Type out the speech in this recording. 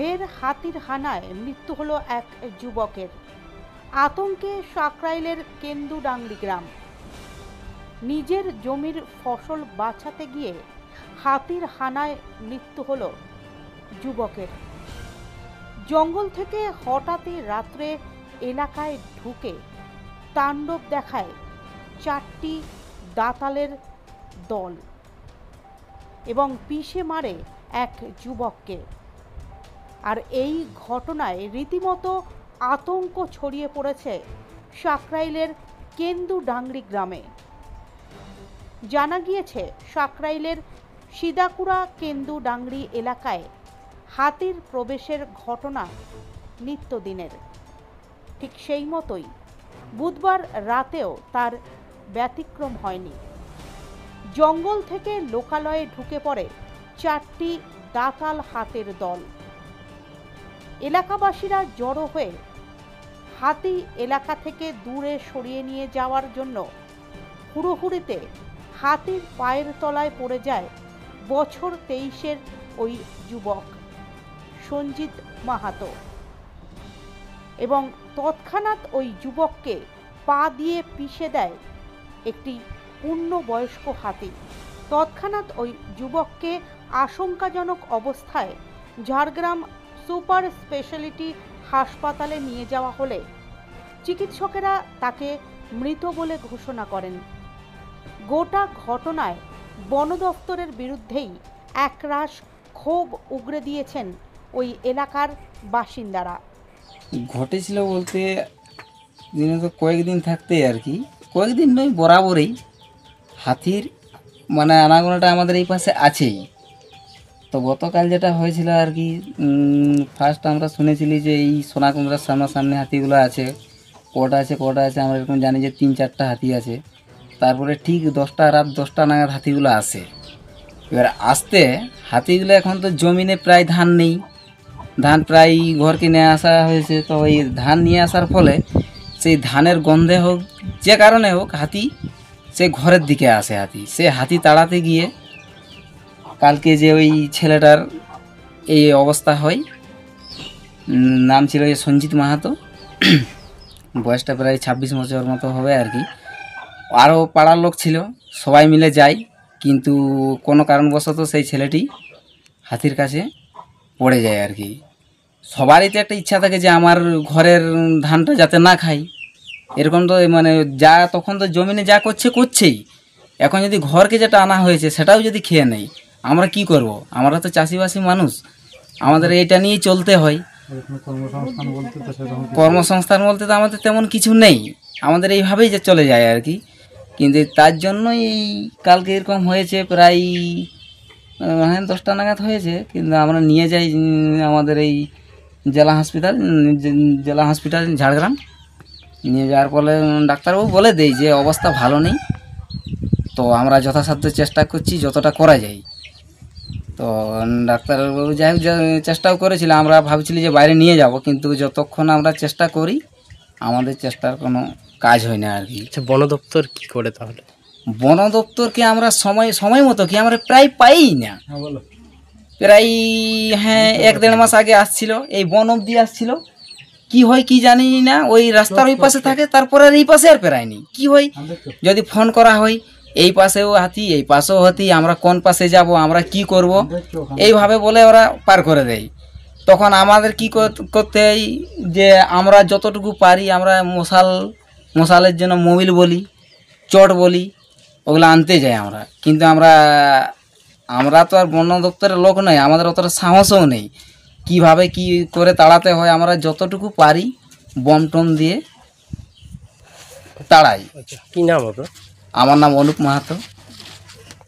ফের হাতির হানায় মৃত্যু হলো এক যুবকের। আতঙ্কে সাকরাইলের কেন্দুডাংরি গ্রাম। নিজের জমির ফসল বাঁচাতে গিয়ে হাতির হানায় মৃত্যু হলো যুবকের। জঙ্গল থেকে হঠাৎই রাত্রে এলাকায় ঢুকে তাণ্ডব দেখায় 4টি দাতালের দল এবং পিষে মারে এক যুবককে। আর এই ঘটনায় রীতিমতো আতঙ্ক ছড়িয়ে পড়েছে সাকরাইলের কেন্দুডাংরি গ্রামে। জানা গিয়েছে, সাকরাইলের সিদাকুড়া কেন্দুডাংরি এলাকায় হাতির প্রবেশের ঘটনা নিত্যদিনের। ঠিক সেই মতোই বুধবার রাতেও তার ব্যতিক্রম হয়নি। জঙ্গল থেকে লোকালয়ে ঢুকে পড়ে 4টি দাতাল হাতির দল। এলাকাবাসীরা জড়ো হয়ে হাতি এলাকা থেকে দূরে সরিয়ে নিয়ে যাওয়ার জন্য হুড়োহুড়িতে হাতির পায়ের তলায় পড়ে যায় বছর 23-এর ওই যুবক সঞ্জিত মাহাতো এবং তৎক্ষণাৎ ওই যুবককে পা দিয়ে পিষে দেয় একটি পূর্ণবয়স্ক হাতি। তৎক্ষণাৎ ওই যুবককে আশঙ্কাজনক অবস্থায় ঝাড়গ্রাম সুপার স্পেশালিটি হাসপাতালে নিয়ে যাওয়া হলে চিকিৎসকেরা তাকে মৃত বলে ঘোষণা করেন। গোটা ঘটনায় বন দফতরের বিরুদ্ধেই একরাশ ক্ষোভ উগরে দিয়েছেন ওই এলাকার বাসিন্দারা। ঘটেছিল বলতে দিনে তো কয়েকদিন থাকতেই আর কি, কয়েকদিন নয় বরাবরই হাতির মানে আনাগোনাটা আমাদের এই পাশে আছেই। তো গতকাল যেটা হয়েছিল আর কি, ফার্স্ট আমরা শুনেছিলি যে এই সোনাকুমড়ার সামনাসামনি হাতিগুলো আছে, কটা আছে আমরা এরকম জানি যে 3-4টা হাতি আছে। তারপরে ঠিক রাত 10টা নাগাদ হাতিগুলো আসে। এবার আসতে হাতিগুলো এখন তো জমিনে প্রায় ধান নেই, ধান প্রায় ঘরকে নিয়ে আসা হয়েছে। তো এই ধান নিয়ে আসার ফলে সেই ধানের গন্ধে হোক যে কারণে হোক হাতি সে ঘরের দিকে আসে। সে হাতি তাড়াতে গিয়ে কালকে যে ওই ছেলেটার এই অবস্থা হয়, নাম ছিল সঞ্জিত মাহাতো, বয়সটা প্রায় 26 বছর মতো হবে আর কি। আরও পাড়ার লোক ছিল, সবাই মিলে যায়, কিন্তু কোনো কারণবশত সেই ছেলেটি হাতির কাছে পড়ে যায় আর কি। সবারই তো একটা ইচ্ছা থাকে যে আমার ঘরের ধানটা যাতে না খাই, এরকম তো মানে যা তখন তো জমিনে যা করছেই। এখন যদি ঘরকে যেটা আনা হয়েছে সেটাও যদি খেয়ে নেই, আমরা কি করব? আমরা তো চাষিবাসী মানুষ, আমাদের এইটা নিয়েই চলতে হয়। কর্মসংস্থান বলতে তো আমাদের তেমন কিছু নেই, আমাদের এইভাবেই যে চলে যায় আর কি। কিন্তু তার জন্যই এই কালকে এরকম হয়েছে, প্রায় 10টা নাগাদ হয়েছে। কিন্তু আমরা নিয়ে যাই আমাদের এই জেলা হসপিটাল ঝাড়গ্রাম। নিয়ে যাওয়ার ফলে ডাক্তারবাবু বলে দেয় যে অবস্থা ভালো নেই। তো আমরা যথাসাধ্য চেষ্টা করছি যতটা করা যায়। তো ডাক্তারবাবু যাই হোক চেষ্টাও করেছিল, আমরা ভাবছিলি যে বাইরে নিয়ে যাব, কিন্তু যতক্ষণ আমরা চেষ্টা করি আমাদের চেষ্টার কোনো কাজ হয় না আর কি। বন দপ্তর কী করে তাহলে? বন দপ্তরকে আমরা সময় মতো কি আমরা প্রায় পাই না। প্রায় 1-1.5 মাস আগে আসছিল, এই বন অবধি আসছিল। কি হয় কি জানি না, ওই রাস্তার ওই পাশে থাকে, তারপরে আর এই পাশে আর পেরায়নি। কি হয় যদি ফোন করা হয়, এই পাশেও হাতি এই পাশেও হাতি, আমরা কোন পাশে যাব, আমরা কি করব, এইভাবে বলে ওরা পার করে দেয়। তখন আমাদের কি করতে হয় যে আমরা যতটুকু পারি আমরা মশালের জন্য মোবিল বলি, চট বলি, ওগুলো আনতে যাই আমরা। কিন্তু আমরা তো আর বন দপ্তরের লোক নই, আমাদের অতটা সাহসও নেই। কিভাবে কি করে তাড়াতে হয় আমরা যতটুকু পারি বম টম দিয়ে তাড়াই। কি নাম আপনার? আমার নাম অনুপ মাহাতো।